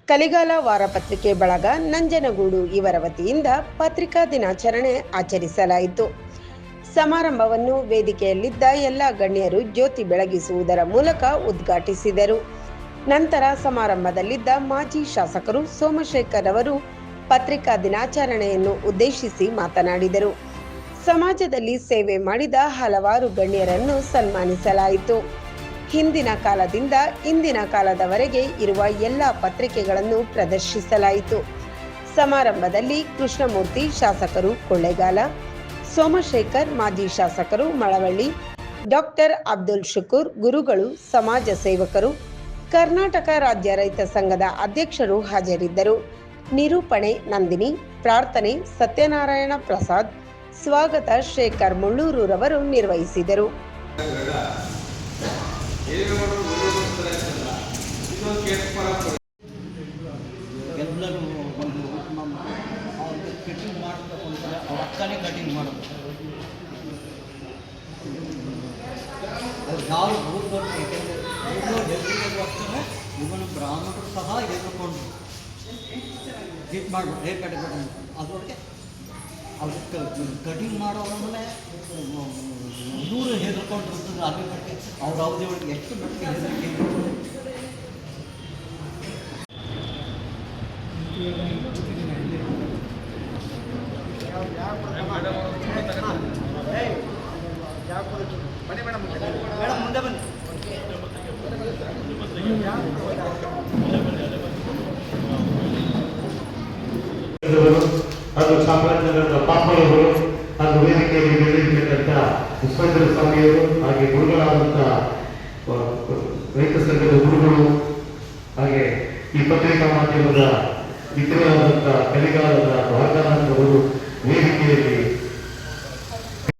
ಕಲಿಗಾಲ ವಾರಪತ್ರಿಕೆ ಬಳಗ ನಂಜನಗೂಡು ಇವರ ವತಿಯಿಂದ ಪತ್ರಿಕಾ ದಿನಾಚರಣೆ ಆಚರಿಸಲಾಯಿತು. ಸಮಾರಂಭವನ್ನು ವೇದಿಕೆಯಲ್ಲಿದ್ದ ಎಲ್ಲ ಗಣ್ಯರು ಜ್ಯೋತಿ ಬೆಳಗಿಸುವುದರ ಮೂಲಕ ಉದ್ಘಾಟಿಸಿದರು. ನಂತರ ಸಮಾರಂಭದಲ್ಲಿದ್ದ ಮಾಜಿ ಶಾಸಕರು ಸೋಮಶೇಖರ್ ಅವರು ಪತ್ರಿಕಾ ದಿನಾಚರಣೆಯನ್ನು ಉದ್ದೇಶಿಸಿ ಮಾತನಾಡಿದರು. ಸಮಾಜದಲ್ಲಿ ಸೇವೆ ಮಾಡಿದ ಹಲವಾರು ಗಣ್ಯರನ್ನು ಸನ್ಮಾನಿಸಲಾಯಿತು. ಹಿಂದಿನ ಕಾಲದಿಂದ ಇಂದಿನ ಕಾಲದವರೆಗೆ ಇರುವ ಎಲ್ಲ ಪತ್ರಿಕೆಗಳನ್ನು ಪ್ರದರ್ಶಿಸಲಾಯಿತು. ಸಮಾರಂಭದಲ್ಲಿ ಕೃಷ್ಣಮೂರ್ತಿ ಶಾಸಕರು ಕೊಳ್ಳೇಗಾಲ, ಸೋಮಶೇಖರ್ ಮಾಜಿ ಶಾಸಕರು ಮಳವಳ್ಳಿ, ಡಾಕ್ಟರ್ ಅಬ್ದುಲ್ ಶುಕೂರ್ ಗುರುಗಳು, ಸಮಾಜ ಸೇವಕರು, ಕರ್ನಾಟಕ ರಾಜ್ಯ ರೈತ ಸಂಘದ ಅಧ್ಯಕ್ಷರು ಹಾಜರಿದ್ದರು. ನಿರೂಪಣೆ ನಂದಿನಿ, ಪ್ರಾರ್ಥನೆ ಸತ್ಯನಾರಾಯಣ ಪ್ರಸಾದ್, ಸ್ವಾಗತ ಶೇಖರ್ ಮುಳ್ಳೂರವರು ನಿರ್ವಹಿಸಿದರು. ಎಲ್ಲರೂ ಒಂದು ಅವ್ರಿಗೆ ಕಟಿಂಗ್ ಮಾಡಬೇಕು ಅಂದರೆ ಅವ್ರ ಅಕ್ಕನೇ ಕಟಿಂಗ್ ಮಾಡೋದು. ಅವ್ರು ಯಾವ ಊರ್ದವ್ರು ಏಕೆಂದರೆ ಊರ್ದವ್ರು ಹೆಸರಿಗೋಸ್ಕರ ಇವನು ಬ್ರಾಹ್ಮಣರು ಸಹ ಎದುರುಕೊಂಡು ಹೀಟ್ ಮಾಡ್ಬಿಟ್ಟು ಹೇರ್ ಕಟಿಂಗ್ ಅದರೊಳಗೆ ಅವ್ರಿಗೆ ಕಟಿಂಗ್ ಮಾಡೋದ್ರಲ್ಲೇ ಇವರು ಹೆದರ್ಕೊಂಡಿರ್ತದೆ. ಅದ್ರ ಬಗ್ಗೆ ಅವ್ರ ಅವಧಿ ಒಳಗೆ ಎಷ್ಟು ಮಟ್ಟಿಗೆ ಹೆದರಿಕೆ ಮುಂದೆ ಬನ್ನಿ. ಹಾಗೂ ಚಾಮರಾಜನಗರದ ಪಾಪಗಳು ಹಾಗೂ ವೇದಿಕೆಯಲ್ಲಿ ಬೆಳೆದಿರ್ತಕ್ಕಂಥ ವಿಶ್ವೇಂದ್ರ ಸ್ವಾಮಿಯವರು ಹಾಗೆ ಗುರುಗಳಾದಂಥ ರೈತ ಸಂಘದ ಗುರುಗಳು ಹಾಗೆ ಈ ಪತ್ರಿಕಾ ಮಾಧ್ಯಮದ ಮಿತ್ರರಾದಂಥ ಕಲಿಗಾಲದ ಭಾಗದ